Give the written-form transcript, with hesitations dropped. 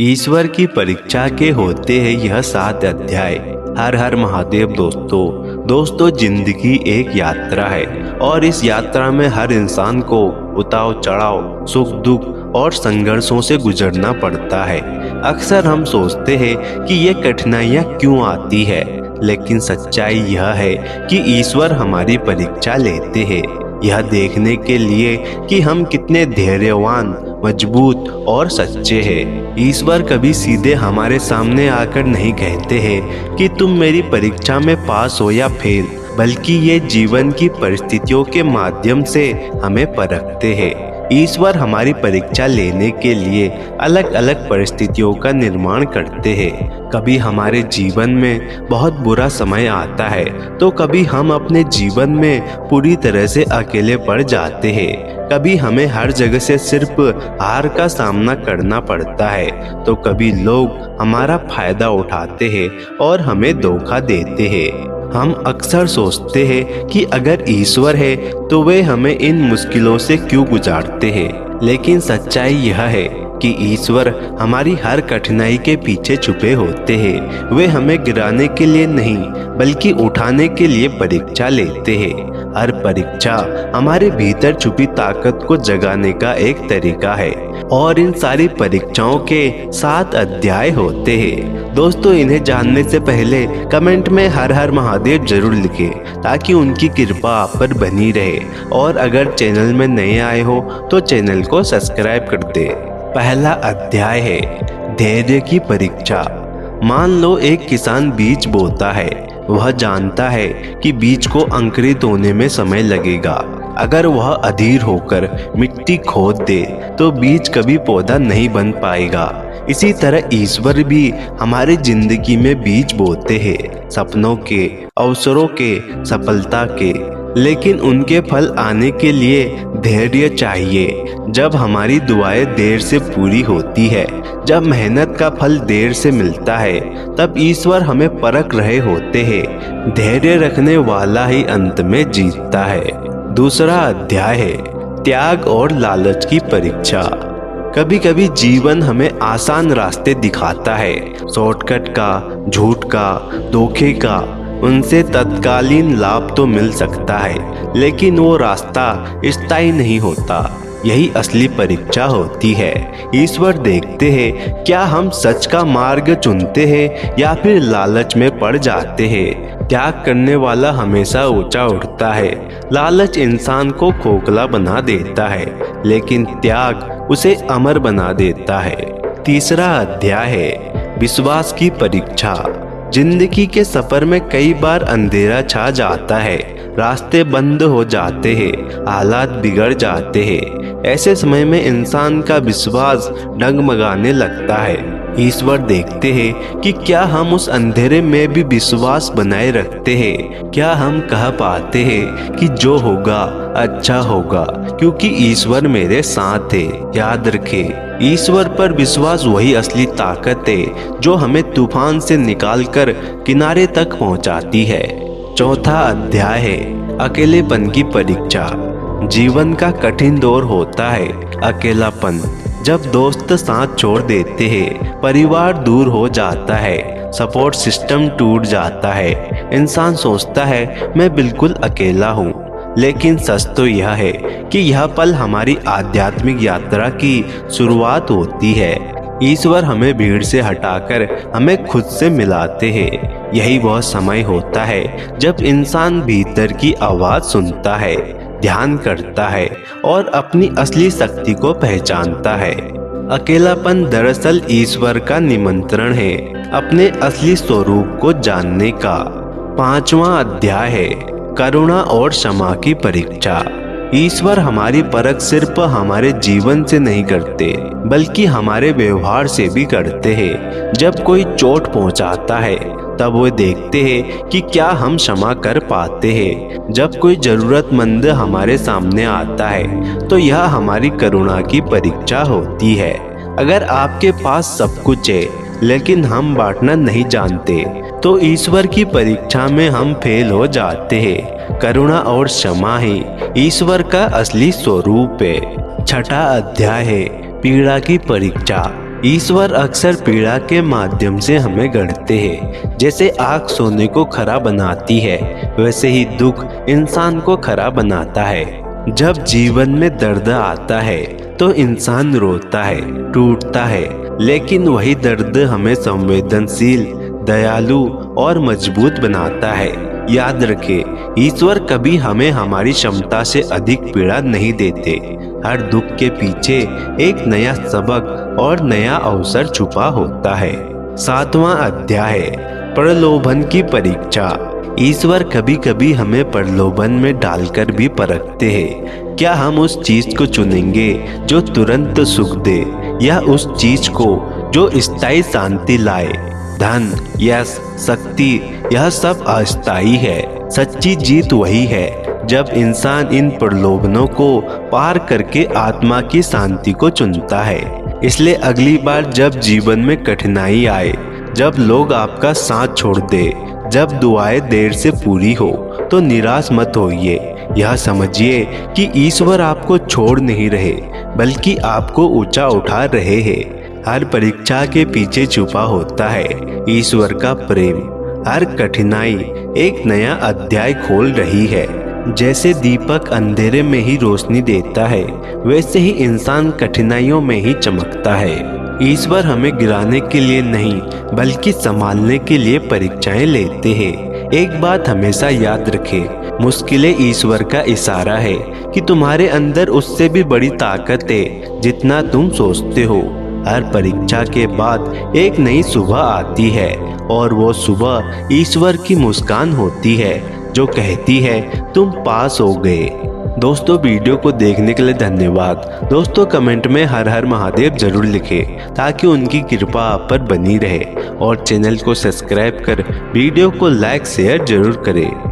ईश्वर की परीक्षा के होते हैं यह 7 अध्याय। हर हर महादेव दोस्तों जिंदगी एक यात्रा है और इस यात्रा में हर इंसान को उतार चढ़ाव, सुख दुख और संघर्षों से गुजरना पड़ता है। अक्सर हम सोचते हैं कि ये कठिनाइयाँ क्यों आती है, लेकिन सच्चाई यह है कि ईश्वर हमारी परीक्षा लेते हैं, यह देखने के लिए कि हम कितने धैर्यवान, मजबूत और सच्चे हैं। ईश्वर कभी सीधे हमारे सामने आकर नहीं कहते हैं कि तुम मेरी परीक्षा में पास हो या फेल, बल्कि ये जीवन की परिस्थितियों के माध्यम से हमें परखते हैं। ईश्वर हमारी परीक्षा लेने के लिए अलग अलग परिस्थितियों का निर्माण करते हैं। कभी हमारे जीवन में बहुत बुरा समय आता है तो कभी हम अपने जीवन में पूरी तरह से अकेले पड़ जाते हैं। कभी हमें हर जगह से सिर्फ हार का सामना करना पड़ता है तो कभी लोग हमारा फायदा उठाते हैं और हमें धोखा देते हैं। हम अक्सर सोचते हैं कि अगर ईश्वर है तो वे हमें इन मुश्किलों से क्यों गुजारते हैं, लेकिन सच्चाई यह है कि ईश्वर हमारी हर कठिनाई के पीछे छुपे होते हैं। वे हमें गिराने के लिए नहीं बल्कि उठाने के लिए परीक्षा लेते हैं। हर परीक्षा हमारे भीतर छुपी ताकत को जगाने का एक तरीका है और इन सारी परीक्षाओं के 7 अध्याय होते हैं। दोस्तों, इन्हें जानने से पहले कमेंट में हर हर महादेव जरूर लिखें ताकि उनकी कृपा आप पर बनी रहे, और अगर चैनल में नए आए हो तो चैनल को सब्सक्राइब कर दे। पहला अध्याय है धैर्य की परीक्षा। मान लो एक किसान बीज बोता है। वह जानता है कि बीज को अंकुरित होने में समय लगेगा। अगर वह अधीर होकर मिट्टी खोद दे तो बीज कभी पौधा नहीं बन पाएगा। इसी तरह ईश्वर भी हमारी जिंदगी में बीज बोते हैं, सपनों के, अवसरों के, सफलता के, लेकिन उनके फल आने के लिए धैर्य चाहिए। जब हमारी दुआएं देर से पूरी होती है, जब मेहनत का फल देर से मिलता है, तब ईश्वर हमें परख रहे होते हैं। धैर्य रखने वाला ही अंत में जीतता है। दूसरा अध्याय है त्याग और लालच की परीक्षा। कभी कभी जीवन हमें आसान रास्ते दिखाता है, शॉर्टकट का, झूठ का, धोखे का। उनसे तत्कालीन लाभ तो मिल सकता है, लेकिन वो रास्ता स्थायी नहीं होता। यही असली परीक्षा होती है। ईश्वर देखते हैं क्या हम सच का मार्ग चुनते हैं या फिर लालच में पड़ जाते हैं। त्याग करने वाला हमेशा ऊंचा उठता है। लालच इंसान को खोखला बना देता है, लेकिन त्याग उसे अमर बना देता है। तीसरा अध्याय है विश्वास की परीक्षा। जिंदगी के सफर में कई बार अंधेरा छा जाता है, रास्ते बंद हो जाते हैं, हालात बिगड़ जाते हैं। ऐसे समय में इंसान का विश्वास डगमगाने लगता है। ईश्वर देखते हैं कि क्या हम उस अंधेरे में भी विश्वास बनाए रखते हैं। क्या हम कह पाते हैं कि जो होगा अच्छा होगा, क्योंकि ईश्वर मेरे साथ है। याद रखें, ईश्वर पर विश्वास वही असली ताकत है जो हमें तूफान से निकालकर किनारे तक पहुंचाती है। चौथा अध्याय है अकेलेपन की परीक्षा। जीवन का कठिन दौर होता है अकेलापन। जब दोस्त साथ छोड़ देते हैं, परिवार दूर हो जाता है, सपोर्ट सिस्टम टूट जाता है, इंसान सोचता है मैं बिल्कुल अकेला हूँ। लेकिन सच तो यह है कि यह पल हमारी आध्यात्मिक यात्रा की शुरुआत होती है। ईश्वर हमें भीड़ से हटाकर हमें खुद से मिलाते हैं। यही वह समय होता है जब इंसान भीतर की आवाज सुनता है, ध्यान करता है और अपनी असली शक्ति को पहचानता है। अकेलापन दरअसल ईश्वर का निमंत्रण है अपने असली स्वरूप को जानने का। पांचवा अध्याय है करुणा और क्षमा की परीक्षा। ईश्वर हमारी परख सिर्फ हमारे जीवन से नहीं करते, बल्कि हमारे व्यवहार से भी करते हैं। जब कोई चोट पहुंचाता है तब वो देखते हैं कि क्या हम क्षमा कर पाते हैं। जब कोई जरूरतमंद हमारे सामने आता है तो यह हमारी करुणा की परीक्षा होती है। अगर आपके पास सब कुछ है लेकिन हम बांटना नहीं जानते तो ईश्वर की परीक्षा में हम फेल हो जाते हैं। करुणा और क्षमा ही ईश्वर का असली स्वरूप है। छठा अध्याय है पीड़ा की परीक्षा। ईश्वर अक्सर पीड़ा के माध्यम से हमें गढ़ते हैं। जैसे आग सोने को खरा बनाती है, वैसे ही दुख इंसान को खरा बनाता है। जब जीवन में दर्द आता है तो इंसान रोता है, टूटता है, लेकिन वही दर्द हमें संवेदनशील, दयालु और मजबूत बनाता है। याद रखें, ईश्वर कभी हमें हमारी क्षमता से अधिक पीड़ा नहीं देते। हर दुख के पीछे एक नया सबक और नया अवसर छुपा होता है। 7वां अध्याय, प्रलोभन की परीक्षा। ईश्वर कभी कभी हमें प्रलोभन में डालकर भी परखते हैं। क्या हम उस चीज को चुनेंगे जो तुरंत सुख दे, या उस चीज को जो स्थायी शांति लाए? धन, यश, शक्ति, यह सब अस्थायी है। सच्ची जीत वही है जब इंसान इन प्रलोभनों को पार करके आत्मा की शांति को चुनता है। इसलिए अगली बार जब जीवन में कठिनाई आए, जब लोग आपका साथ छोड़ दे, जब दुआएं देर से पूरी हो, तो निराश मत होइए। यह समझिए कि ईश्वर आपको छोड़ नहीं रहे, बल्कि आपको ऊंचा उठा रहे हैं। हर परीक्षा के पीछे छुपा होता है ईश्वर का प्रेम। हर कठिनाई एक नया अध्याय खोल रही है। जैसे दीपक अंधेरे में ही रोशनी देता है, वैसे ही इंसान कठिनाइयों में ही चमकता है। ईश्वर हमें गिराने के लिए नहीं, बल्कि संभालने के लिए परीक्षाएं लेते हैं। एक बात हमेशा याद रखें, मुश्किलें ईश्वर का इशारा है कि तुम्हारे अंदर उससे भी बड़ी ताकत है जितना तुम सोचते हो। हर परीक्षा के बाद एक नई सुबह आती है, और वो सुबह ईश्वर की मुस्कान होती है जो कहती है तुम पास हो गए। दोस्तों, वीडियो को देखने के लिए धन्यवाद। दोस्तों, कमेंट में हर हर महादेव जरूर लिखें ताकि उनकी कृपा आप पर बनी रहे, और चैनल को सब्सक्राइब कर वीडियो को लाइक शेयर जरूर करें।